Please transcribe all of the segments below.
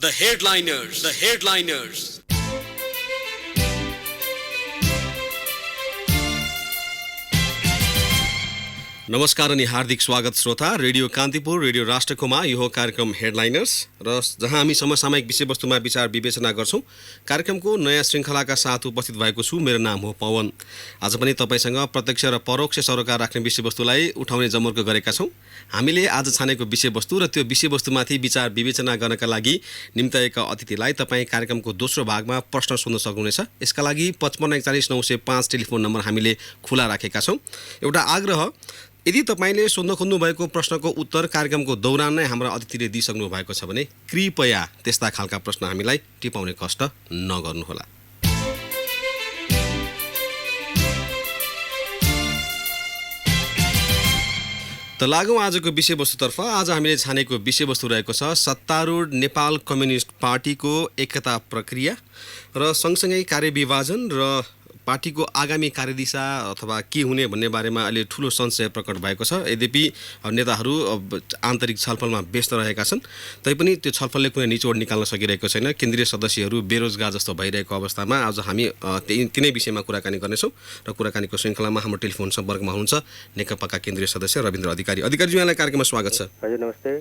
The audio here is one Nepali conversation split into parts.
The headliners. The headliners. नमस्कार अनि हार्दिक स्वागत श्रोता रेडियो कान्तिपुर रेडियो राष्ट्रकोमा यो हो कार्यक्रम हेडलाइनर्स र जहाँ हामी समसामयिक विषयवस्तुमा विचार विवेचना गर्छौं। कार्यक्रमको नयाँ श्रृङ्खलाका साथ उपस्थित भएको छु। मेरो नाम हो पवन। आज पनि तपाईसँग प्रत्यक्ष र परोक्ष सरोकार राख्ने विषयवस्तुलाई उठाउने जमर्को गरेका छौं। हामीले आज छानेको विषयवस्तु र त्यो विषयवस्तुमाथि विचार विवेचना गर्नका लागि निम्ताएका अतिथिलाई तपाईँ कार्यक्रमको दोस्रो भागमा प्रश्न सोध्न सक्नुहुनेछ। यसका लागि 55 41 905 टेलिफोन नम्बर हामीले खुला राखेका छौं। एउटा आग्रह, यदि तपाईले सोध्न खोज्नु भएको प्रश्नको उत्तर कार्यक्रमको दौरान नै हाम्रा अतिथिले दिइसक्नु भएको छ भने कृपया त्यस्ता खालका प्रश्न हामीलाई टिपाउने कष्ट नगर्नुहोला। त लागौँ आजको विषयवस्तुतर्फ। आज हामीले छानेको विषयवस्तु रहेको छ सत्तारूढ नेपाल कम्युनिस्ट पार्टीको एकता प्रक्रिया र सँगसँगै कार्यविभाजन र पार्टीको आगामी कार्यदिशा अथवा के हुने भन्ने बारेमा अहिले ठूलो संशय प्रकट भएको छ। यद्यपि नेताहरू आन्तरिक छलफलमा व्यस्त रहेका छन्, तैपनि त्यो छलफलले कुनै निचोड निकाल्न सकिरहेको छैन। केन्द्रीय सदस्यहरू बेरोजगार जस्तो भइरहेको अवस्थामा आज हामी तिनै विषयमा कुराकानी गर्नेछौँ र कुराकानीको श्रृङ्खलामा हाम्रो टेलिफोन सम्पर्कमा हुनुहुन्छ नेकपाका केन्द्रीय सदस्य रविन्द्र अधिकारी। अधिकारीज्यू, यहाँलाई कार्यक्रममा स्वागत छ। हजुर, नमस्ते।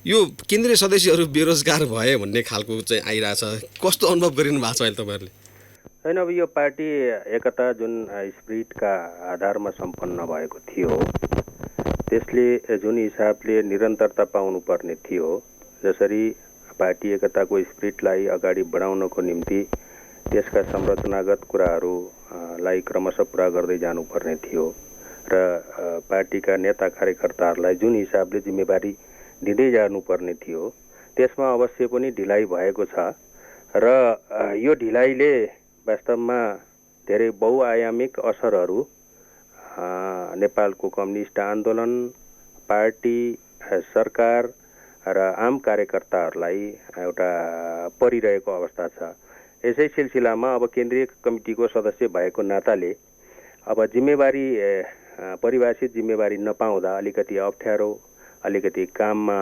यो केन्द्रीय सदस्यहरू बेरोजगार भए भन्ने खालको चाहिँ आइरहेछ, कस्तो अनुभव गरिनु भएको छ अहिले तपाईँहरूले? होइन, अब यो पार्टी एकता जुन स्पिरिटका आधारमा सम्पन्न भएको थियो, त्यसले जुन हिसाबले निरन्तरता पाउनुपर्ने थियो, जसरी पार्टी एकताको स्पिरिटलाई अगाडि बढाउनको निम्ति त्यसका संरचनागत कुराहरूलाई क्रमशः पुरा गर्दै जानुपर्ने थियो र पार्टीका नेता कार्यकर्ताहरूलाई जुन हिसाबले जिम्मेवारी दिँदै जानुपर्ने थियो, त्यसमा अवश्य पनि ढिलाइ भएको छ र यो ढिलाइले वास्तवमा धेरै बहुआयामिक असरहरू नेपालको कम्युनिस्ट आन्दोलन, पार्टी, सरकार र आम कार्यकर्ताहरूलाई एउटा परिरहेको अवस्था छ। यसै सिलसिलामा अब केन्द्रीय कमिटीको सदस्य भएको नाताले अब जिम्मेवारी परिभाषित जिम्मेवारी नपाउँदा अलिकति अप्ठ्यारो, अलिकति काममा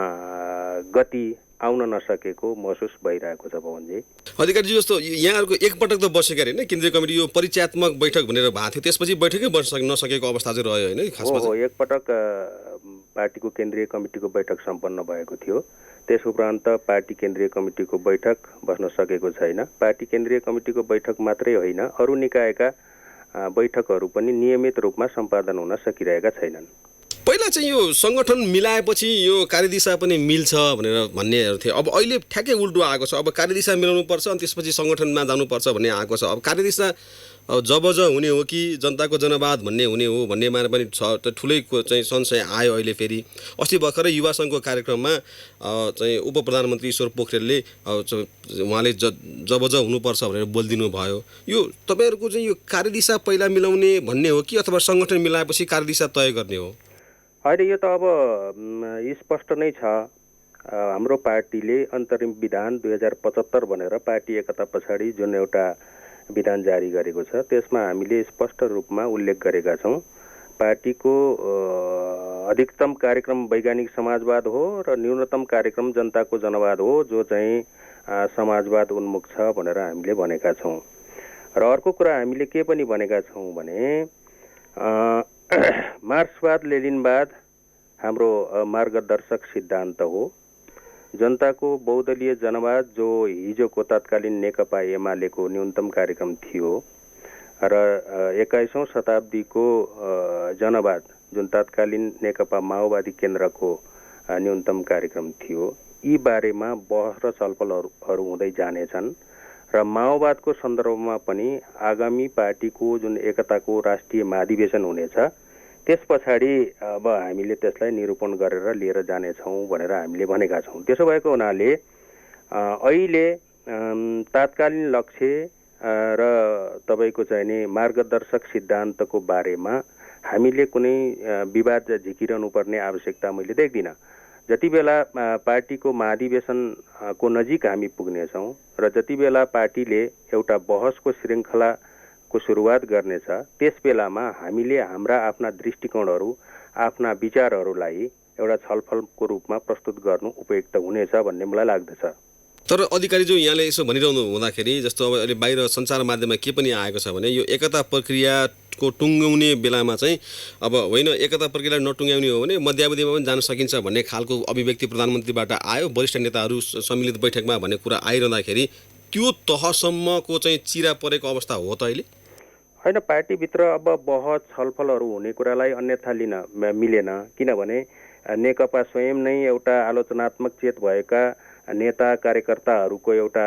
गति आउन नसकेको महसुस भइरहेको छ पवनजी। अधिकारीजी, जस्तो यहाँहरूको एकपटक त बसेका अरे होइन केन्द्रीय कमिटी, यो परिचयात्मक बैठक भनेर भएको थियो, त्यसपछि बैठकै नसकेको अवस्था चाहिँ रह्यो होइन? खासमा हो, एकपटक पार्टीको केन्द्रीय कमिटीको बैठक सम्पन्न भएको थियो। त्यस उपरान्त पार्टी केन्द्रीय कमिटीको बैठक बस्न सकेको छैन। पार्टी केन्द्रीय कमिटीको बैठक मात्रै होइन, अरू निकायका बैठकहरू पनि नियमित रूपमा सम्पादन हुन सकिरहेका छैनन्। पहिला चाहिँ यो सङ्गठन मिलाएपछि यो कार्यदिशा पनि मिल्छ भनेर भन्नेहरू थिए। अब अहिले ठ्याक्कै उल्टो आएको छ। अब कार्यदिशा मिलाउनुपर्छ अनि त्यसपछि सङ्गठनमा जानुपर्छ भन्ने आएको छ। अब कार्यदिशा जबज हुने हो कि जनताको जनवाद भन्ने हुने हो भन्नेमा पनि छ, त ठुलै चाहिँ संशय आयो अहिले फेरि। अस्ति भर्खरै युवा सङ्घको कार्यक्रममा चाहिँ उप प्रधानमन्त्री ईश्वर पोखरेलले उहाँले जबज हुनुपर्छ भनेर बोलिदिनु भयो। यो तपाईँहरूको चाहिँ यो कार्यदिशा पहिला मिलाउने भन्ने हो कि अथवा सङ्गठन मिलाएपछि कार्यदिशा तय गर्ने हो? होइन, यो त अब स्पष्ट नै छ। हाम्रो पार्टीले अन्तरिम विधान 2075 भनेर पार्टी एकता पछाडि जुन एउटा विधान जारी गरेको छ, त्यसमा हामीले स्पष्ट रूपमा उल्लेख गरेका छौँ, पार्टीको अधिकतम कार्यक्रम वैज्ञानिक समाजवाद हो र न्यूनतम कार्यक्रम जनताको जनवाद हो, जो चाहिँ समाजवाद उन्मुख छ भनेर हामीले भनेका छौँ। र अर्को कुरा हामीले के पनि भनेका छौँ भने मार्क्सवाद लेनिनवाद हाम्रो मार्गदर्शक सिद्धान्त हो। जनताको बहुदलीय जनवाद जो हिजोको तत्कालीन नेकपा एमालेको न्यूनतम कार्यक्रम थियो र 21औं शताब्दीको जनवाद जुन तत्कालीन नेकपा माओवादी केन्द्रको न्यूनतम कार्यक्रम थियो, यी बारेमा बहस र छलफलहरू हुँदै जानेछन् र माओवादको सन्दर्भमा पनि आगामी पार्टीको जुन एकताको राष्ट्रिय महाधिवेशन हुनेछ, त्यस पछाडि अब हामीले त्यसलाई निरूपण गरेर लिएर जानेछौँ भनेर हामीले भनेका छौँ। त्यसो भएको हुनाले अहिले तात्कालीन लक्ष्य र तपाईँको चाहिँ नि मार्गदर्शक सिद्धान्तको बारेमा हामीले कुनै विवाद झिकिरहनु पर्ने आवश्यकता मैले देख्दिनँ। जति बेला पार्टीको महाधिवेशनको नजिक हामी पुग्नेछौँ र जति बेला पार्टीले एउटा बहसको श्रृङ्खलाको सुरुवात गर्नेछ, त्यस बेलामा हामीले हाम्रा आफ्ना दृष्टिकोणहरू, आफ्ना विचारहरूलाई एउटा छलफलको रूपमा प्रस्तुत गर्नु उपयुक्त हुनेछ भन्ने मलाई लाग्दछ। तर अधिकारीज्यू यहाँले यसो भनिरहनु हुँदाखेरि जस्तो अब अहिले बाहिर सञ्चार माध्यममा के पनि आएको छ भने यो एकता प्रक्रियाको टुङ्गाउने बेलामा चाहिँ अब होइन एकता प्रक्रिया नटुङ्गाउने हो भने मध्यावधिमा पनि जान सकिन्छ भन्ने खालको अभिव्यक्ति प्रधानमन्त्रीबाट आयो, वरिष्ठ नेताहरू सम्मिलित बैठकमा भन्ने कुरा आइरहँदाखेरि त्यो तहसम्मको चाहिँ चिरा परेको अवस्था हो त अहिले? होइन, पार्टीभित्र अब बहस छलफलहरू हुने कुरालाई अन्यथा लिन मिलेन, किनभने नेकपा स्वयं नै एउटा आलोचनात्मक चेत भएका नेता कार्यकर्ताहरूको एउटा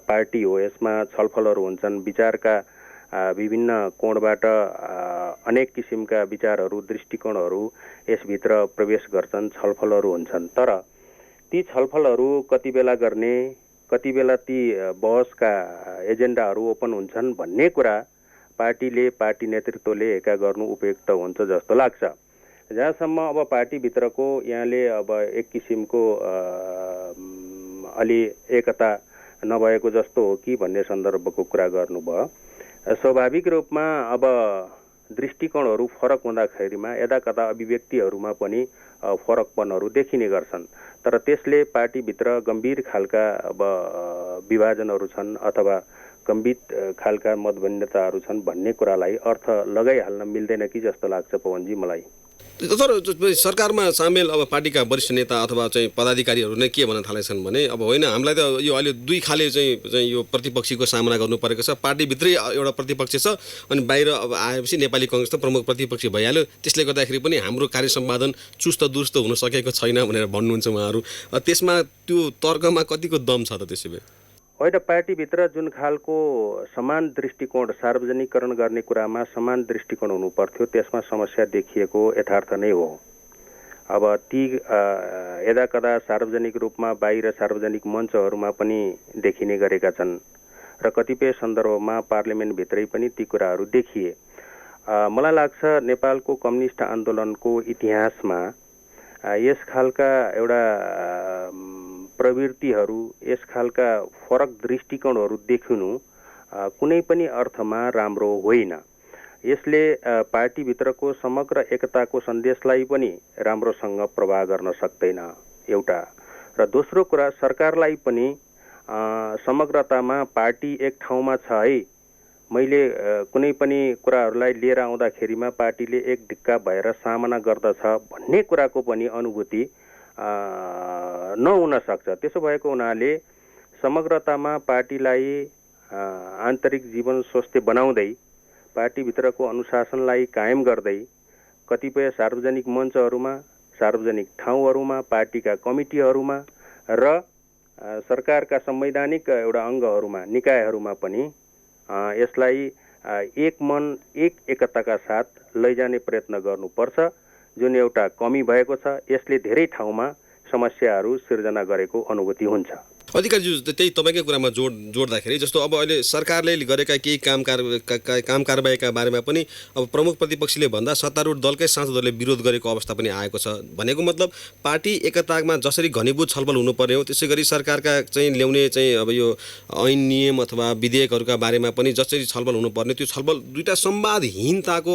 पार्टी हो। यसमा छलफलहरू हुन्छन्, विचारका विभिन्न कोणबाट अनेक किसिमका विचारहरू दृष्टिकोणहरू यसभित्र प्रवेश गर्छन्, छलफलहरू हुन्छन्। तर ती छलफलहरू कति बेला गर्ने, कति बेला ती बहसका एजेन्डाहरू ओपन हुन्छन् भन्ने कुरा पार्टी नेतृत्वले एका गर्नु उपयुक्त हुन्छ जस्तो लाग्छ। जहाँसम्म अब पार्टीभित्रको यहाँले अब एक किसिमको अलि एकता नभएको जस्तो हो कि भन्ने सन्दर्भको कुरा गर्नुभयो। स्वाभाविक रूपमा अब दृष्टिकोणहरू फरक हुँदाखेरिमा यदाकदा अभिव्यक्तिहरूमा पनि फरकपनहरू देखिने गर्छन्। तर त्यसले पार्टीभित्र गम्भीर खालका अब विभाजनहरू छन् अथवा गम्भीर खालका मतभिन्नताहरू छन् भन्ने कुरालाई अर्थ लगाइहाल्न मिल्दैन कि जस्तो लाग्छ पवनजी मलाई। तर सरकारमा सामेल अब पार्टीका वरिष्ठ नेता अथवा चाहिँ पदाधिकारीहरू नै के भन्न थालेछन् भने अब होइन, हामीलाई त यो अहिले दुई खाले चाहिँ यो प्रतिपक्षीको सामना गर्नु परेको छ। पार्टीभित्रै एउटा प्रतिपक्ष छ अनि बाहिर अब आएपछि नेपाली कङ्ग्रेस त प्रमुख प्रतिपक्षी भइहाल्यो। त्यसले गर्दाखेरि पनि हाम्रो कार्य सम्पादन चुस्त दुरुस्त हुन सकेको छैन भनेर भन्नुहुन्छ उहाँहरू। त्यसमा त्यो तर्कमा कतिको दम छ त त्यसो भए? होइन, पार्टीभित्र जुन खालको समान दृष्टिकोण सार्वजनिकरण गर्ने कुरामा समान दृष्टिकोण हुनु पर्थ्यो, त्यसमा समस्या देखिएको यथार्थ नै हो। अब ती यदाकदा सार्वजनिक रूपमा बाहिर सार्वजनिक मञ्चहरूमा पनि देखिने गरेका छन् र कतिपय सन्दर्भमा पार्लिमेन्टभित्रै पनि ती कुराहरू देखिए। मलाई लाग्छ नेपालको कम्युनिस्ट आन्दोलनको इतिहासमा यस खालका एउटा प्रवृत्तिहरू, यस खालका फरक दृष्टिकोणहरू देखिनु कुनै पनि अर्थमा राम्रो होइन। यसले पार्टीभित्रको समग्र एकताको सन्देशलाई पनि राम्रोसँग प्रवाह गर्न सक्दैन एउटा, र दोस्रो कुरा सरकारलाई पनि समग्रतामा पार्टी एक ठाउँमा छ है, मैले कुनै पनि कुराहरूलाई लिएर आउँदाखेरिमा पार्टीले एक ढिक्का भएर सामना गर्दछ भन्ने कुराको पनि अनुभूति नहुन सक्छ। त्यसो भएको हुनाले समग्रतामा पार्टीलाई आन्तरिक जीवन स्वस्थ बनाउँदै पार्टीभित्रको अनुशासनलाई कायम गर्दै कतिपय सार्वजनिक मञ्चहरूमा, सार्वजनिक ठाउँहरूमा, पार्टीका कमिटीहरूमा र सरकारका संवैधानिक एउटा अङ्गहरूमा, निकायहरूमा पनि यसलाई एक मन एक एकताका साथ लैजाने प्रयत्न गर्नुपर्छ, जुन एउटा कमी भएको छ। यसले धेरै ठाउँमा समस्याहरू सिर्जना गरेको अनुभूति हुन्छ। अधिकारीज्यू त्यही तपाईँकै कुरामा जोड्दाखेरि जस्तो अब अहिले सरकारले गरेका केही काम कारबाहीका बारेमा पनि अब प्रमुख प्रतिपक्षीले भन्दा सत्तारूढ दलकै सांसदहरूले विरोध गरेको अवस्था पनि आएको छ। भनेको मतलब पार्टी एकतामा जसरी घनीभूत छलफल हुनुपर्ने हो त्यसै गरी सरकारका चाहिँ ल्याउने चाहिँ अब यो ऐन नियम अथवा विधेयकहरूका बारेमा पनि जसरी छलफल हुनुपर्ने त्यो छलफल दुईटा संवादहीनताको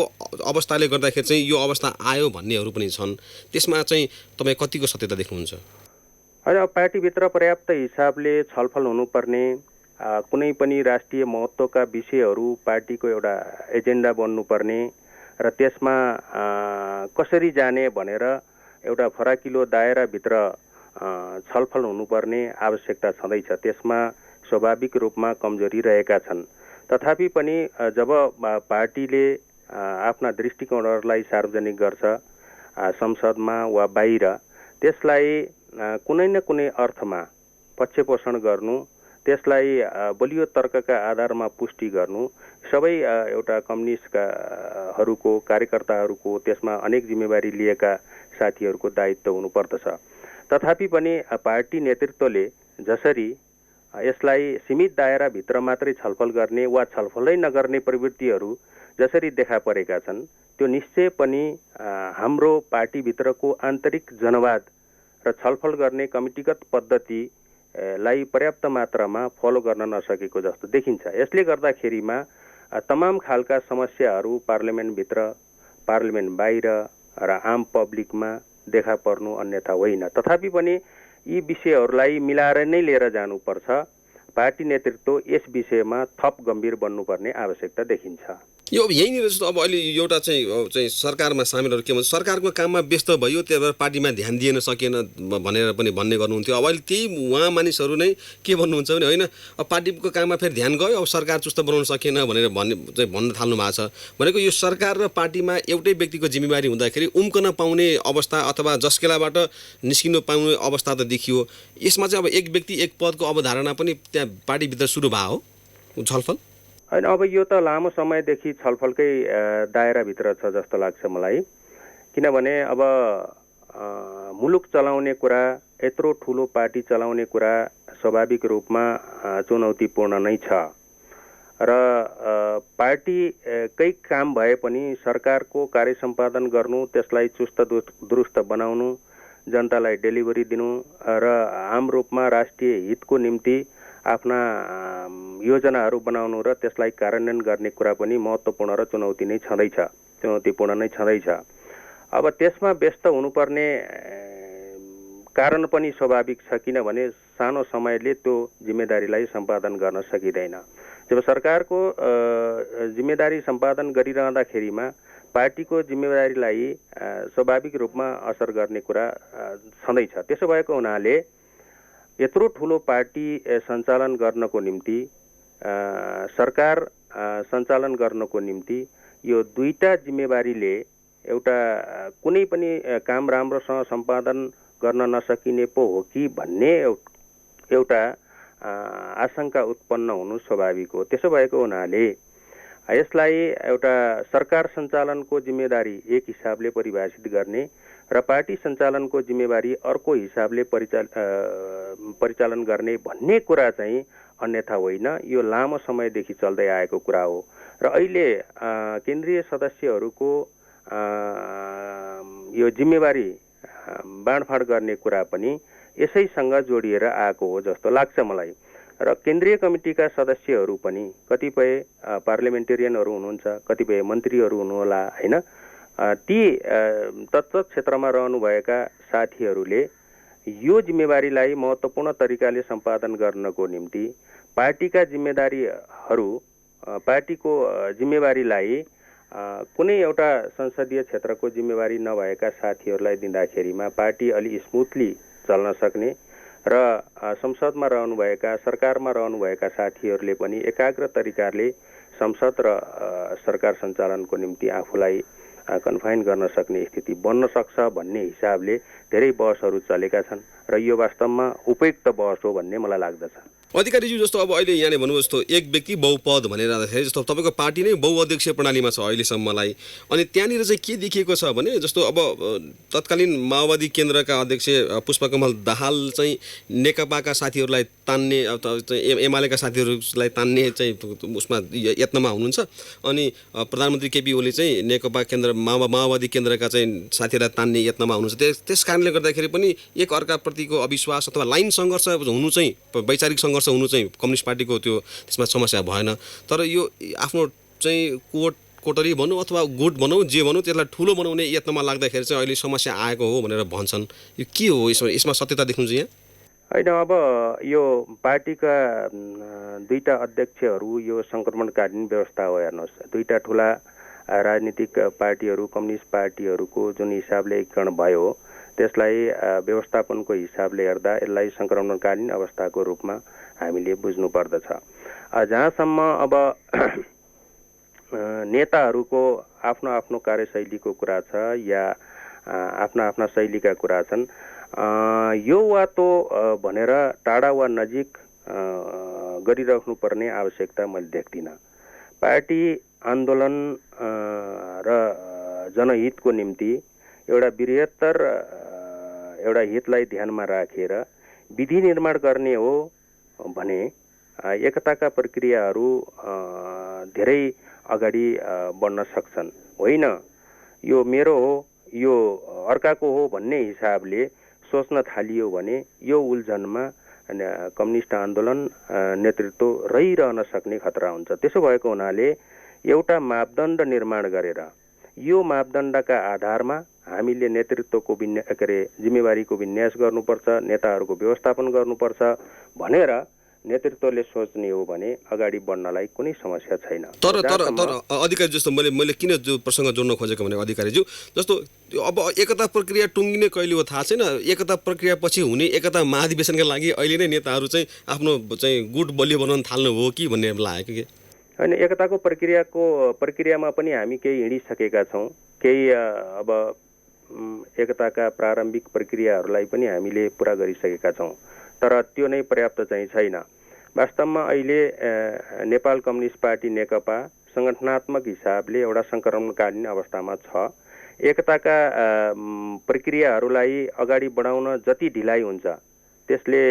अवस्थाले गर्दाखेरि चाहिँ यो अवस्था आयो भन्नेहरू पनि छन्। त्यसमा चाहिँ तपाईँ कतिको सत्यता देख्नुहुन्छ? होइन, पार्टीभित्र पर्याप्त हिसाबले छलफल हुनुपर्ने, कुनै पनि राष्ट्रिय महत्त्वका विषयहरू पार्टीको एउटा एजेन्डा बन्नुपर्ने र त्यसमा कसरी जाने भनेर एउटा फराकिलो दायराभित्र छलफल हुनुपर्ने आवश्यकता छँदैछ। त्यसमा स्वाभाविक रूपमा कमजोरी रहेका छन्। तथापि पनि जब पार्टीले आफ्ना दृष्टिकोणहरूलाई सार्वजनिक गर्छ संसदमा वा बाहिर, त्यसलाई कुनै न कुनै अर्थमा पक्षपोषण गर्नु, त्यसलाई बलियो तर्कका आधारमा पुष्टि गर्नु सबै एउटा कम्युनिस्टकाहरूको कार्यकर्ताहरूको, त्यसमा अनेक जिम्मेवारी लिएका साथीहरूको दायित्व हुनुपर्दछ। तथापि पनि पार्टी नेतृत्वले जसरी यसलाई सीमित दायराभित्र मात्रै छलफल गर्ने वा छलफलै नगर्ने प्रवृत्तिहरू जसरी देखा परेका छन्, त्यो निश्चय पनि हाम्रो पार्टीभित्रको आन्तरिक जनवाद र छलफल गर्ने कमिटीगत पद्धतिलाई पर्याप्त मात्रामा फलो गर्न नसकेको जस्तो देखिन्छ। यसले गर्दाखेरिमा तमाम खालका समस्याहरू पार्लिमेन्टभित्र, पार्लिमेन्ट बाहिर र आम पब्लिकमा देखा पर्नु अन्यथा होइन। तथापि पनि यी विषयहरूलाई मिलाएर नै लिएर जानुपर्छ। पार्टी नेतृत्व यस विषयमा थप गम्भीर बन्नुपर्ने आवश्यकता देखिन्छ। यो यहीँनिर जस्तो अब अहिले एउटा चाहिँ सरकारमा सामेलहरू के भन्छ, सरकारको काममा व्यस्त भयो त्यही भएर पार्टीमा ध्यान दिएन सकेन भनेर पनि भन्ने गर्नुहुन्थ्यो। अब अहिले त्यही उहाँ मानिसहरू नै के भन्नुहुन्छ भने होइन, अब पार्टीको काममा फेरि ध्यान गयो, अब सरकार चुस्त बनाउन सकेन भनेर भन्न थाल्नु भएको छ। भनेको यो सरकार र पार्टीमा एउटै व्यक्तिको जिम्मेवारी हुँदाखेरि उम्कन पाउने अवस्था अथवा जस्केलाबाट निस्किनु पाउने अवस्था त देखियो। यसमा चाहिँ अब एक व्यक्ति एक पदको अवधारणा पनि त्यहाँ पार्टीभित्र सुरु भयो हो छलफल? होइन, अब यो त लामो समयदेखि छलफलकै दायराभित्र छ जस्तो लाग्छ मलाई। किनभने अब मुलुक चलाउने कुरा, यत्रो ठुलो पार्टी चलाउने कुरा स्वाभाविक रूपमा चुनौतीपूर्ण नै छ र पार्टीकै काम भए पनि सरकारको कार्य सम्पादन गर्नु, त्यसलाई चुस्त दुरुस्त बनाउनु, जनतालाई डेलिभरी दिनु र आम रूपमा राष्ट्रिय हितको निम्ति आफ्ना योजनाहरू बनाउनु र त्यसलाई कार्यान्वयन गर्ने कुरा पनि महत्त्वपूर्ण र चुनौतीपूर्ण नै छँदैछ। अब त्यसमा व्यस्त हुनुपर्ने कारण पनि स्वाभाविक छ, किनभने सानो समयले त्यो जिम्मेदारीलाई सम्पादन गर्न सकिँदैन। जब सरकारको जिम्मेदारी सम्पादन गरिरहँदाखेरिमा पार्टीको जिम्मेदारीलाई स्वाभाविक रूपमा असर गर्ने कुरा छँदैछ। त्यसो भएको हुनाले यत्रो ठुलो पार्टी सञ्चालन गर्नको निम्ति, सरकार सञ्चालन गर्नको निम्ति यो दुईटा जिम्मेवारीले एउटा कुनै पनि काम राम्रोसँग सम्पादन गर्न नसकिने पो हो कि भन्ने एउटा आशंका उत्पन्न हुनु स्वाभाविक हो। त्यसो भएको हुनाले यसलाई एउटा सरकार सञ्चालनको जिम्मेदारी एक हिसाबले परिभाषित गर्ने र पार्टी सञ्चालनको जिम्मेवारी अर्को हिसाबले परिचालन गर्ने भन्ने कुरा चाहिँ अन्यथा होइन। यो लामो समयदेखि चल्दै आएको कुरा हो र अहिले केन्द्रीय सदस्यहरूको यो जिम्मेवारी बाँडफाँड गर्ने कुरा पनि यसैसँग जोडिएर आएको हो जस्तो लाग्छ मलाई। र केन्द्रीय कमिटीका सदस्यहरू पनि कतिपय पार्लिमेन्टेरियनहरू हुनुहुन्छ, कतिपय मन्त्रीहरू हुनुहोला होइन, ती तत्त्व क्षेत्रमा रहनुभएका साथीहरूले यो जिम्मेवारीलाई महत्त्वपूर्ण तरिकाले सम्पादन गर्नको निम्ति पार्टीका जिम्मेदारीहरू, पार्टीको जिम्मेवारीलाई कुनै एउटा संसदीय क्षेत्रको जिम्मेवारी नभएका साथीहरूलाई दिँदाखेरिमा पार्टी अलि स्मुथली चल्न सक्ने र संसदमा रहनुभएका, सरकारमा रहनुभएका साथीहरूले पनि एकाग्र तरिकाले संसद र सरकार सञ्चालनको निम्ति आफूलाई कन्फाइन गर्न सक्ने स्थिति बन्न सक्छ भन्ने हिसाबले धेरै बहसहरू चलेका छन् र यो वास्तवमा उपयुक्त बहस हो भन्ने मलाई लाग्दछ। अधिकारीज्यू, जस्तो अब अहिले यहाँले भन्नुभयो जस्तो एक व्यक्ति बहुपद भनेर राख्दाखेरि जस्तो तपाईँको पार्टी नै बहुअध्यक्षीय प्रणालीमा छ अहिलेसम्मलाई, अनि त्यहाँनिर चाहिँ के देखिएको छ भने जस्तो अब तत्कालीन माओवादी केन्द्रका अध्यक्ष पुष्पकमल दाहाल चाहिँ नेकपाका साथीहरूलाई तान्ने, एमालेका साथीहरूलाई तान्ने चाहिँ उसमा यत्नमा हुनुहुन्छ, अनि प्रधानमन्त्री केपी ओली चाहिँ नेकपा केन्द्र माओवादी केन्द्रका चाहिँ साथीहरूलाई तान्ने यत्नमा हुनुहुन्छ। त्यस कारणले गर्दाखेरि पनि एक अर्काप्रतिको अविश्वास अथवा लाइन सङ्घर्ष हुनु चाहिँ, वैचारिक सङ्घर्ष हुनु चाहिँ कम्युनिस्ट पार्टीको त्यो त्यसमा समस्या भएन। तर यो आफ्नो चाहिँ कोटरी भनौँ अथवा गुट भनौँ, जे भनौँ, त्यसलाई ठुलो बनाउने यत्नमा लाग्दाखेरि चाहिँ अहिले समस्या आएको हो भनेर भन्छन्। यो के हो, यसमा सत्यता देख्नुहुन्छ यहाँ? होइन, अब यो पार्टीका दुईटा अध्यक्षहरू यो सङ्क्रमणकालीन व्यवस्था हो। हेर्नुहोस्, दुईटा ठुला राजनीतिक पार्टीहरू, कम्युनिस्ट पार्टीहरूको जुन हिसाबले एकीकरण भयो त्यसलाई व्यवस्थापनको हिसाबले हेर्दा यसलाई सङ्क्रमणकालीन अवस्थाको रूपमा हामीले बुझ्नु पर्दछ। जहाँसम्म अब नेताहरूको आफ्नो आफ्नो कार्यशैलीको कुरा छ या आफ्ना आफ्ना शैलीका कुरा छन्, यो वा तो भनेर टाढा वा नजिक गरिराख्नु पर्ने आवश्यकता मैले देख्दिनँ। पार्टी आन्दोलन र जनहितको निम्ति एउटा बृहत्तर एउटा हितलाई ध्यानमा राखेर विधि निर्माण गर्ने हो भने एकताका प्रक्रियाहरू धेरै अगाडि बढ्न सक्छन्। होइन यो मेरो हो, यो अर्काको हो भन्ने हिसाबले सोच्न थालियो भने यो उल्झनमा कम्युनिस्ट आन्दोलन नेतृत्व रहिरहन सक्ने खतरा हुन्छ। त्यसो भएको हुनाले एउटा मापदण्ड निर्माण गरेर यो मापदण्डका आधारमा हामीले नेतृत्वको जिम्मेवारीको विन्यास गर्नुपर्छ, नेताहरूको व्यवस्थापन गर्नुपर्छ भनेर नेतृत्वले सोच्ने हो भने अगाडि बढ्नलाई कुनै समस्या छैन। तर अधिकारी जस्तो मैले किन जो प्रसङ्ग जोड्न खोजेको भने अधिकारीज्यू जस्तो अब एकता प्रक्रिया टुङ्गिने कहिले हो थाहा छैन। एकता प्रक्रिया पछि हुने एकता महाधिवेशनका लागि अहिले नै नेताहरू चाहिँ आफ्नो चाहिँ गुट बलियो बनाउन थाल्नु हो कि भन्ने लागेको के होइन। एकताको प्रक्रियामा पनि हामी केही हिँडिसकेका छौँ। केही अब एकताका प्रारम्भिक प्रक्रियाहरूलाई पनि हामीले पुरा गरिसकेका छौँ, तर त्यो नै पर्याप्त चाहिँ छैन। वास्तवमा अहिले नेपाल कम्युनिस्ट पार्टी नेकपा सङ्गठनात्मक हिसाबले एउटा सङ्क्रमणकालीन अवस्थामा छ। एकताका प्रक्रियाहरूलाई अगाडि बढाउन जति ढिलाइ हुन्छ त्यसले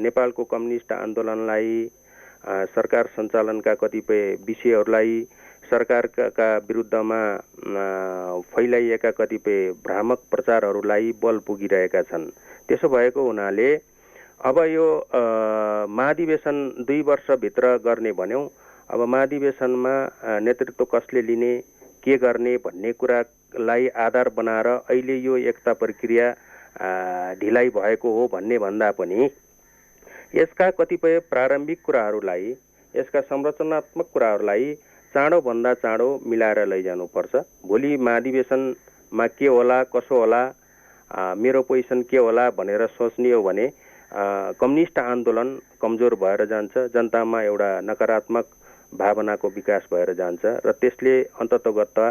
नेपालको कम्युनिस्ट आन्दोलनलाई, सरकार सञ्चालनका कतिपय विषयहरूलाई, सरकारका विरुद्धमा फैलाइएका कतिपय भ्रामक प्रचारहरूलाई बल पुगिरहेका छन्। त्यसो भएको हुनाले अब यो महाधिवेशन 2 वर्षभित्र गर्ने भन्यौँ। अब महाधिवेशनमा नेतृत्व कसले लिने, के गर्ने भन्ने कुरालाई आधार बनाएर अहिले यो एकता प्रक्रिया ढिलाइ भएको हो भन्ने भन्दा पनि यसका कतिपय प्रारम्भिक कुराहरूलाई, यसका संरचनात्मक कुराहरूलाई चाँडोभन्दा चाँडो मिलाएर लैजानुपर्छ। भोलि महाधिवेशनमा के होला, कसो होला, मेरो पोजिसन के होला भनेर सोच्ने हो भने कम्युनिस्ट आन्दोलन कमजोर भएर जान्छ, जनतामा एउटा नकारात्मक भावनाको विकास भएर जान्छ र त्यसले अन्ततोगत्ता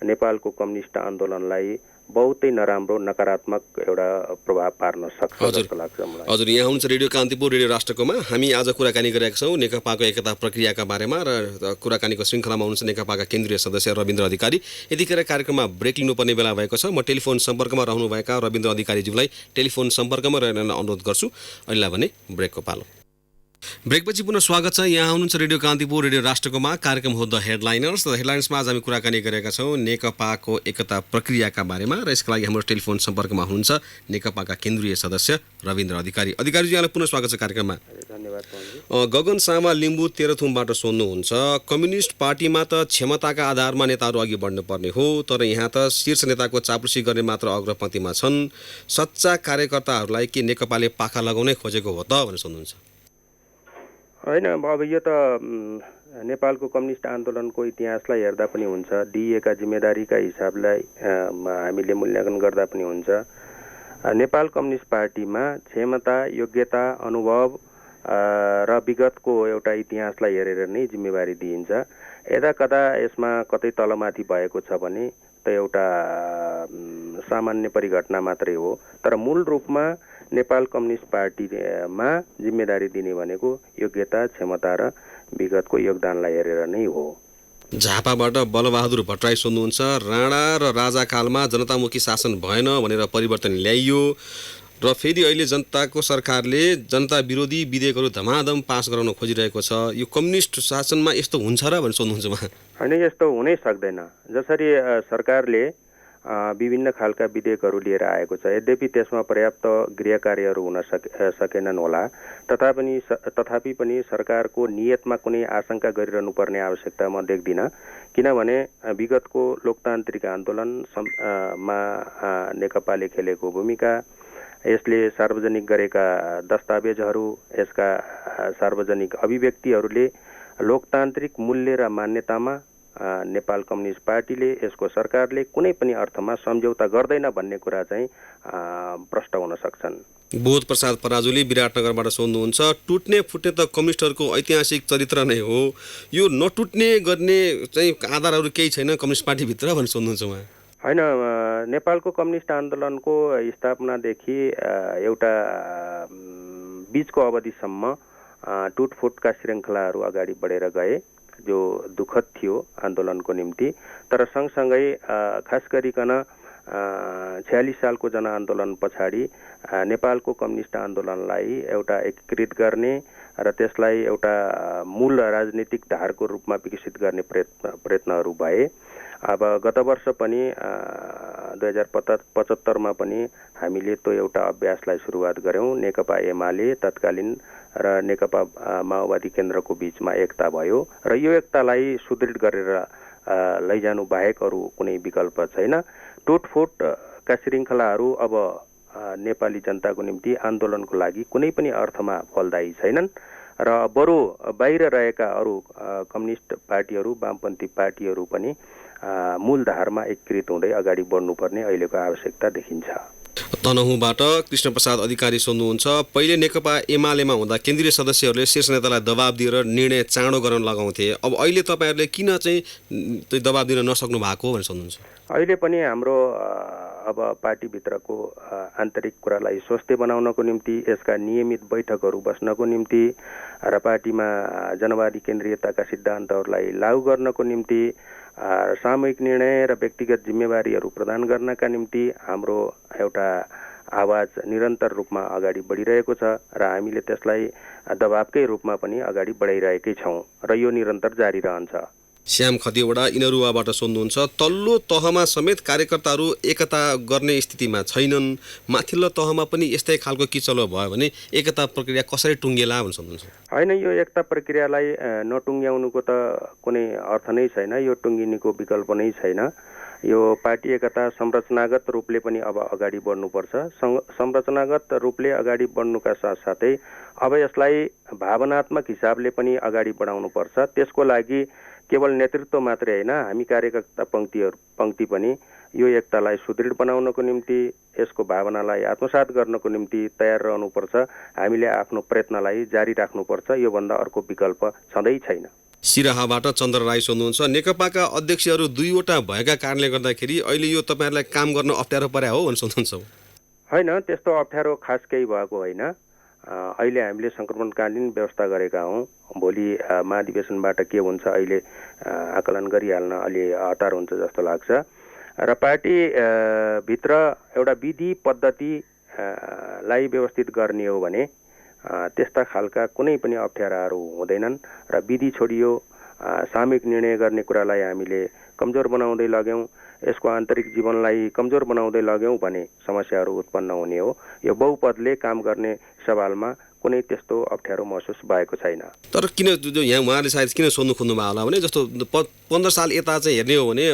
नेपालको कम्युनिस्ट आन्दोलनलाई बहुतै नराम्रो नकारात्मक एउटा प्रभाव पार्न सक्छ जस्तो लाग्छ मलाई। हजुर, यहाँ हुनुहुन्छ रेडियो कान्तिपुर, रेडियो राष्ट्रकोमा। हामी आज कुराकानी गरेका छौँ नेकपाको एकता प्रक्रियाका बारेमा र कुराकानीको श्रृङ्खलामा हुनुहुन्छ नेकपाका केन्द्रीय सदस्य रविन्द्र अधिकारी। यतिखेर कार्यक्रममा ब्रेक लिनुपर्ने बेला भएको छ। म टेलिफोन सम्पर्कमा रहनुभएका रविन्द्र अधिकारीज्यूलाई टेलिफोन सम्पर्कमा रहेर अनुरोध गर्छु। अहिले भने ब्रेकको पालो। ब्रेकपछि पुनः स्वागत छ। यहाँ हुनुहुन्छ रेडियो कान्तिपुर, रेडियो राष्ट्रकोमा। कार्यक्रम हो द हेडलाइनर्स। द हेडलाइन्समा आज हामी कुराकानी गरेका छौँ नेकपाको एकता प्रक्रियाका बारेमा र यसका लागि हाम्रो टेलिफोन सम्पर्कमा हुनुहुन्छ नेकपाका केन्द्रीय सदस्य रविन्द्र अधिकारी। अधिकारीजी, यहाँलाई पुनः स्वागत छ कार्यक्रममा। धन्यवाद। गगन सामा लिम्बू तेह्रथुमबाट सोध्नुहुन्छ, कम्युनिस्ट पार्टीमा त क्षमताका आधारमा नेताहरू अघि बढ्नुपर्ने हो, तर यहाँ त शीर्ष नेताको चाप्लुसी गर्ने मात्र अग्रपङ्क्तिमा छन्। सच्चा कार्यकर्ताहरूलाई के नेकपाले पाखा लगाउनै खोजेको हो त भनेर सोध्नुहुन्छ? होइन, अब यो त नेपालको कम्युनिस्ट आन्दोलनको इतिहासलाई हेर्दा पनि हुन्छ, दिइएका जिम्मेदारीका हिसाबलाई हामीले मूल्याङ्कन गर्दा पनि हुन्छ। नेपाल कम्युनिस्ट पार्टीमा क्षमता, योग्यता, अनुभव र विगतको एउटा इतिहासलाई हेरेर नै जिम्मेवारी दिइन्छ। यदा कदा यसमा कतै तलमाथि भएको छ भने त एउटा सामान्य परिघटना मात्रै हो, तर मूल रूपमा नेपाल कम्युनिस्ट पार्टीमा जिम्मेदारी दिने भनेको योग्यता, क्षमता र विगतको योगदानलाई हेरेर नै हो। झापाबाट बलबहादुर भट्टराई सोध्नुहुन्छ, राणा र राजाकालमा जनतामुखी शासन भएन भनेर परिवर्तन ल्याइयो र फेरि अहिले जनताको सरकारले जनता विरोधी विधेयकहरू धमाधम पास गराउन खोजिरहेको छ। यो कम्युनिस्ट शासनमा यस्तो हुन्छ र भनेर सोध्नुहुन्छ उहाँ? होइन, यस्तो हुनै सक्दैन। जसरी सरकारले विभिन्न खालका विधेयकहरू लिएर आएको छ, यद्यपि त्यसमा पर्याप्त गृह कार्यहरू हुन सकेनन् होला, तथापि पनि सरकारको नियतमा कुनै आशंका गरिरहनु पर्ने आवश्यकता म देख्दिनँ। किनभने विगतको लोकतान्त्रिक आन्दोलनमा नेकपाले खेलेको भूमिका, यसले सार्वजनिक गरेका दस्तावेजहरू, यसका सार्वजनिक अभिव्यक्तिहरूले लोकतान्त्रिक मूल्य र मान्यतामा नेपाल कम्युनिस्ट पार्टीले, यसको सरकारले कुनै पनि अर्थमा सम्झौता गर्दैन भन्ने कुरा चाहिँ प्रष्ट हुन सक्छन्। बोध प्रसाद पराजुली विराटनगरबाट सोध्नुहुन्छ, टुट्ने फुट्ने त कम्युनिस्टहरूको ऐतिहासिक चरित्र नै हो, यो नटुट्ने गर्ने चाहिँ आधारहरू केही छैन कम्युनिस्ट पार्टीभित्र भनेर सोध्नुहुन्छ उहाँ? होइन, नेपालको कम्युनिस्ट आन्दोलनको स्थापनादेखि एउटा बिचको अवधिसम्म टुटफुटका श्रृङ्खलाहरू अगाडि बढेर गए, जो दुःखद थियो आन्दोलनको निम्ति। तर सँगसँगै खास गरिकन 46 सालको जनआन्दोलन पछाडि नेपालको कम्युनिस्ट आन्दोलनलाई एउटा एकीकृत गर्ने र त्यसलाई एउटा मूल राजनीतिक धारको रूपमा विकसित गर्ने प्रयत्नहरू भए। अब गत वर्ष पनि 2075मा पनि हामीले त्यो एउटा अभ्यासलाई सुरुवात गऱ्यौँ। नेकपा एमाले तत्कालीन र नेकपा माओवादी केन्द्रको बीचमा एकता भयो र यो एकतालाई सुदृढ गरेर लैजानु बाहेक अरू कुनै विकल्प छैन। टुटफुटका श्रृङ्खलाहरू अब नेपाली जनताको निम्ति आन्दोलनको लागि कुनै पनि अर्थमा फलदायी छैनन् र बरु बाहिर रहेका अरू कम्युनिस्ट पार्टीहरू वामपन्थी पार्टीहरू पनि मूलधारमा एकीकृत हुँदै अगाडि बढ्नुपर्ने अहिलेको आवश्यकता देखिन्छ। तनहुँबाट कृष्णप्रसाद अधिकारी सोध्नुहुन्छ, पहिले नेकपा एमालेमा हुँदा केन्द्रीय सदस्यहरूले शीर्ष नेतालाई दबाब दिएर निर्णय चाँडो गर्न लगाउँथे, अब अहिले तपाईँहरूले किन चाहिँ त्यो दबाब दिन नसक्नु भएको भनेर सोध्नुहुन्छ? अहिले पनि हाम्रो अब पार्टीभित्रको आन्तरिक कुरालाई स्वस्थ बनाउनको निम्ति, यसका नियमित बैठकहरू बस्नको निम्ति र पार्टीमा जनवादी केन्द्रीयताका सिद्धान्तहरूलाई लागू गर्नको निम्ति, सामूहिक निर्णय र व्यक्तिगत जिम्मेवारीहरू प्रदान गर्नका निम्ति हाम्रो एउटा आवाज निरन्तर रूपमा अगाडि बढिरहेको छ र हामीले त्यसलाई दबावकै रूपमा पनि अगाडि बढाइरहेकै छौँ र यो निरन्तर जारी रहन्छ। श्याम खतिवडा इनरुवाबाट सोध्नुहुन्छ, तल्लो तहमा समेत कार्यकर्ताहरू एकता गर्ने स्थितिमा छैनन्, माथिल्लो तहमा पनि यस्तै खालको किचलो भयो भने एकता प्रक्रिया कसरी टुङ्गेला भनेर सोध्नुहुन्छ? होइन, यो एकता प्रक्रियालाई नटुङ्ग्याउनुको त कुनै अर्थ नै छैन, यो टुङ्गिनेको विकल्प नै छैन। यो पार्टी एकता संरचनागत रूपले पनि अब अगाडि बढ्नुपर्छ। संरचनागत रूपले अगाडि बढ्नुका साथसाथै अब यसलाई भावनात्मक हिसाबले पनि अगाडि बढाउनुपर्छ। त्यसको लागि केवल नेतृत्व मात्रै होइन, हामी कार्यकर्ता पङ्क्ति पनि यो एकतालाई सुदृढ बनाउनको निम्ति, यसको भावनालाई आत्मसात गर्नको निम्ति तयार रहनुपर्छ। हामीले आफ्नो प्रयत्नलाई जारी राख्नुपर्छ, योभन्दा अर्को विकल्प छँदै छैन। सिराहाबाट चन्द्र राई सोध्नुहुन्छ, नेकपाका अध्यक्षहरू 2वटा भएका कारणले गर्दाखेरि अहिले यो तपाईँहरूलाई काम गर्न अप्ठ्यारो पर्या हो भनेर सोध्नुहुन्छ? होइन, त्यस्तो अप्ठ्यारो खास केही भएको होइन। अहिले हामीले सङ्क्रमणकालीन व्यवस्था गरेका हौँ। भोलि महाधिवेशनबाट के हुन्छ अहिले आकलन गरिहाल्न अलि हतार हुन्छ जस्तो लाग्छ र पार्टी भित्र एउटा विधि पद्धतिलाई व्यवस्थित गर्ने हो भने त्यस्ता खालका कुनै पनि अप्ठ्याराहरू हुँदैनन् र विधि छोडियो, सामूहिक निर्णय गर्ने कुरालाई हामीले कमजोर बनाउँदै लग्यौँ, यसको आन्तरिक जीवनलाई कमजोर बनाउँदै लग्यौँ भने समस्याहरू उत्पन्न हुने हो। यो बहुपदले काम गर्ने सवालमा कुनै त्यस्तो अप्ठ्यारो महसुस भएको छैन। तर किन यहाँ उहाँले सायद किन सोध्नु खोज्नुभयो होला भने, जस्तो 15 साल यता चाहिँ हेर्ने हो भने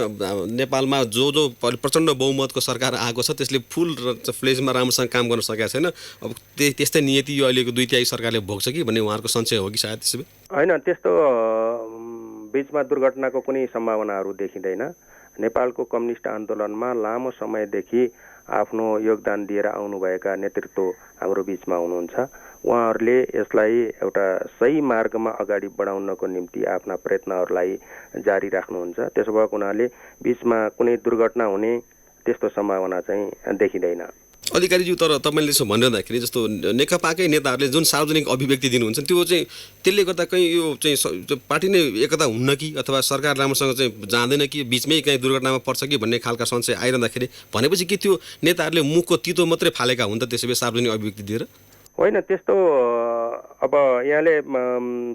नेपालमा जो प्रचण्ड बहुमतको सरकार आएको छ त्यसले फुल फ्लेजमा राम्रोसँग काम गर्न सकेको छैन। अब त्यस्तै नियति यो अहिलेको 2/3 सरकारले भोग्छ कि भन्ने उहाँहरूको संशय हो कि सायद? त्यसो भए होइन, त्यस्तो बीचमा दुर्घटनाको कुनै सम्भावनाहरू देखिँदैन। नेपालको कम्युनिस्ट आन्दोलनमा लामो समयदेखि आफ्नो योगदान दिएर आउनुभएका नेतृत्व हाम्रो बीचमा हुनुहुन्छ। उहाँहरूले यसलाई एउटा सही मार्गमा अगाडि बढाउनको निम्ति आफ्ना प्रयत्नहरूलाई जारी राख्नुहुन्छ। त्यसो भएको हुनाले बीचमा कुनै दुर्घटना हुने त्यस्तो सम्भावना चाहिँ देखिँदैन। अधिकारीज्यू, तर तपाईँले यसो भनिरहँदाखेरि जस्तो नेकपाकै नेताहरूले जुन सार्वजनिक अभिव्यक्ति दिनुहुन्छ त्यो चाहिँ त्यसले गर्दा कहीँ यो चाहिँ पार्टी नै एकता हुन्न कि अथवा सरकार राम्रोसँग चाहिँ जाँदैन कि बिचमै कहीँ दुर्घटनामा पर्छ कि भन्ने खालका संशय आइरहँदाखेरि भनेपछि के त्यो नेताहरूले मुखको तितो मात्रै फालेका हुन् त त्यसो भए सार्वजनिक अभिव्यक्ति दिएर? होइन, त्यस्तो अब यहाँले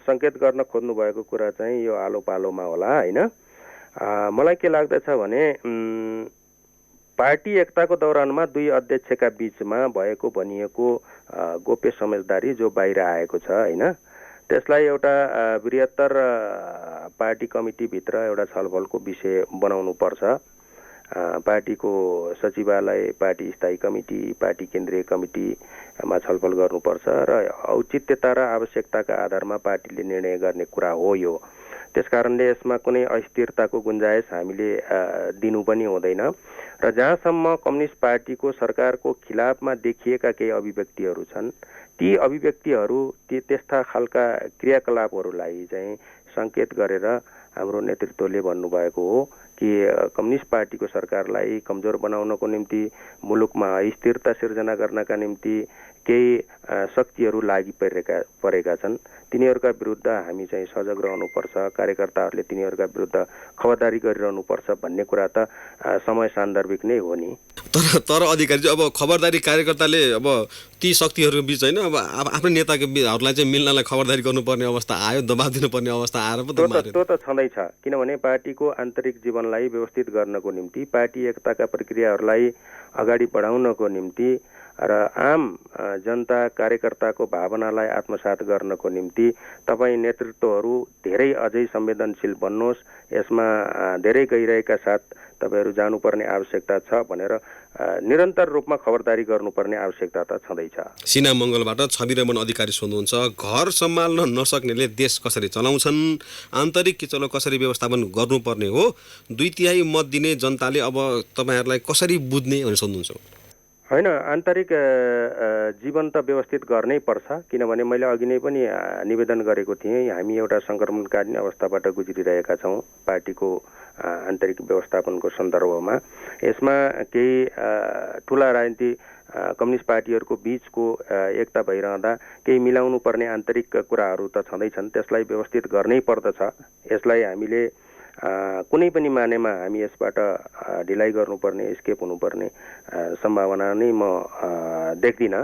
सङ्केत गर्न खोज्नु भएको कुरा चाहिँ यो आलो पालोमा होला होइन। मलाई के लाग्दछ भने पार्टी एकताको दौरानमा 2 अध्यक्षका बीचमा भएको भनिएको गोप्य समझदारी जो बाहिर आएको छ होइन, त्यसलाई एउटा बृहत्तर पार्टी कमिटीभित्र एउटा छलफलको विषय बनाउनु पर्छ। पार्टीको सचिवालय, पार्टी स्थायी कमिटी, पार्टी केन्द्रीय कमिटीमा छलफल गर्नुपर्छ र औचित्यता र आवश्यकताका आधारमा पार्टीले निर्णय गर्ने कुरा हो यो। त्यसकारणले यसमा कुनै अस्थिरताको गुन्जाइस हामीले दिनु पनि हुँदैन र जहाँसम्म कम्युनिस्ट पार्टीको सरकारको खिलाफमा देखिएका केही अभिव्यक्तिहरू छन्, ती अभिव्यक्तिहरू त्यस्ता खालका क्रियाकलापहरूलाई चाहिँ सङ्केत गरेर हाम्रो नेतृत्वले भन्नुभएको हो कि कम्युनिस्ट पार्टीको सरकारलाई कमजोर बनाउनको निम्ति, मुलुकमा अस्थिरता सिर्जना गर्नका निम्ति केही शक्तिहरू लागि परेका छन्। तिनीहरूका विरुद्ध हामी चाहिँ सजग रहनुपर्छ, कार्यकर्ताहरूले तिनीहरूका विरुद्ध खबरदारी गरिरहनुपर्छ भन्ने कुरा त समय सान्दर्भिक नै हो नि। तर अधिकारी चाहिँ अब खबरदारी कार्यकर्ताले अब ती शक्तिहरू बिच होइन अब आफ्नै नेताहरूलाई चाहिँ मिल्नलाई खबरदारी गर्नुपर्ने अवस्था आयो, दबाब दिनुपर्ने अवस्था आएर पो त्यो त छँदैछ। किनभने पार्टीको आन्तरिक जीवनलाई व्यवस्थित गर्नको निम्ति, पार्टी एकताका प्रक्रियाहरूलाई अगाडि बढाउनको निम्ति र आम जनता कार्यकर्ताको भावनालाई आत्मसात गर्नको निम्ति तपाईँ नेतृत्वहरू धेरै अझै संवेदनशील बन्नुहोस्, यसमा धेरै गहिराइका साथ तपाईँहरू जानुपर्ने आवश्यकता छ भनेर निरन्तर रूपमा खबरदारी गर्नुपर्ने आवश्यकता त छँदैछ। सिना मङ्गलबाट छविरमन अधिकारी सोध्नुहुन्छ, घर सम्हाल्न नसक्नेले देश कसरी चलाउँछन्, आन्तरिक किचलो कसरी व्यवस्थापन गर्नुपर्ने हो, 2/3 मत दिने जनताले अब तपाईँहरूलाई कसरी बुझ्ने भनेर सोध्नुहुन्छ? होइन, आन्तरिक जीवन त व्यवस्थित गर्नै पर्छ, किनभने मैले अघि नै पनि निवेदन गरेको थिएँ, हामी एउटा सङ्क्रमणकालीन अवस्थाबाट गुज्रिरहेका छौँ पार्टीको आन्तरिक व्यवस्थापनको सन्दर्भमा। यसमा केही ठुला राजनीतिक कम्युनिस्ट पार्टीहरूको बिचको एकता भइरहँदा केही मिलाउनु पर्ने आन्तरिक कुराहरू त छँदैछन्, त्यसलाई व्यवस्थित गर्नै पर्दछ। यसलाई हामीले कुनै पनि मानेमा हामी यसबाट ढिलाइ गर्नुपर्ने, स्केप हुनुपर्ने सम्भावना नै म देख्दिनँ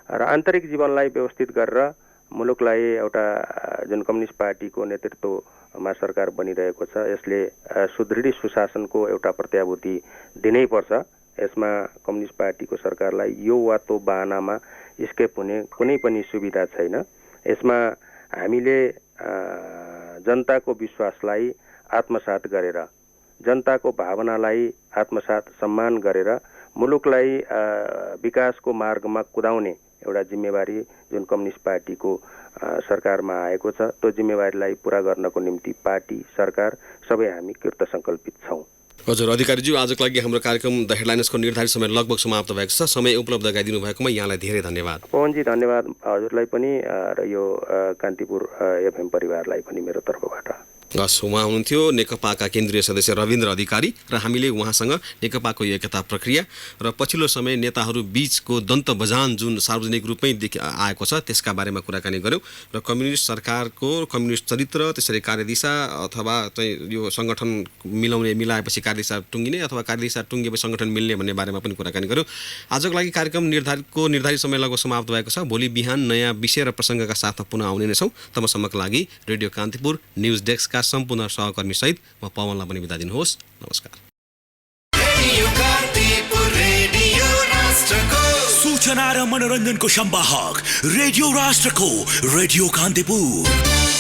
र आन्तरिक जीवनलाई व्यवस्थित गरेर मुलुकलाई एउटा जुन कम्युनिस्ट पार्टीको नेतृत्वमा सरकार बनिरहेको छ यसले सुदृढ सुशासनको एउटा प्रत्याभूति दिनै पर्छ। यसमा कम्युनिस्ट पार्टीको सरकारलाई यो वा त्यो बहानामा स्केप हुने कुनै पनि सुविधा छैन। यसमा हामीले जनताको विश्वासलाई आत्मसात गरेर, जनताको भावनालाई आत्मसात सम्मान गरेर मुलुकलाई विकासको मार्गमा कुदाउने एउटा जिम्मेवारी जुन कम्युनिस्ट पार्टीको सरकारमा आएको छ, त्यो जिम्मेवारीलाई पुरा गर्नको निम्ति पार्टी, सरकार सबै हामी कृत सङ्कल्पित छौँ। हजुर अधिकारीज्यू, आजको लागि हाम्रो कार्यक्रम द हेडलाइन्सको निर्धारित समय लगभग समाप्त भएको छ। समय उपलब्ध गराइदिनु भएकोमा यहाँलाई धेरै धन्यवाद। पवनजी, धन्यवाद हजुरलाई पनि र यो कान्तिपुर एफएम परिवारलाई पनि मेरो तर्फबाट। उहाँ हुनुहुन्थ्यो नेकपाका केन्द्रीय सदस्य रविन्द्र अधिकारी र हामीले उहाँसँग नेकपाको एकता प्रक्रिया र पछिल्लो समय नेताहरू बीचको दन्त बजान जुन सार्वजनिक रूपमै आएको छ त्यसका बारेमा कुराकानी गऱ्यौँ र कम्युनिस्ट सरकारको कम्युनिस्ट चरित्र, त्यसरी कार्यदिशा अथवा चाहिँ यो सङ्गठन मिलाएपछि कार्यदिशा टुङ्गिने अथवा कार्यदिशा टुङ्गिएपछि सङ्गठन मिल्ने भन्ने बारेमा पनि कुराकानी गऱ्यौँ। आजको लागि कार्यक्रम निर्धारित समय लगभग समाप्त भएको छ। भोलि बिहान नयाँ विषय र प्रसङ्गका साथ पुनः आउने नै छौँ। तबसम्मको लागि रेडियो कान्तिपुर न्युज डेस्कका सम्पूर्ण सहकर्मी सहित म पवनलाई पनि बिदा दिनुहोस्। नमस्कार। सूचना र मनोरञ्जनको संवाहक रेडियो राष्ट्रको रेडियो कान्तिपुर।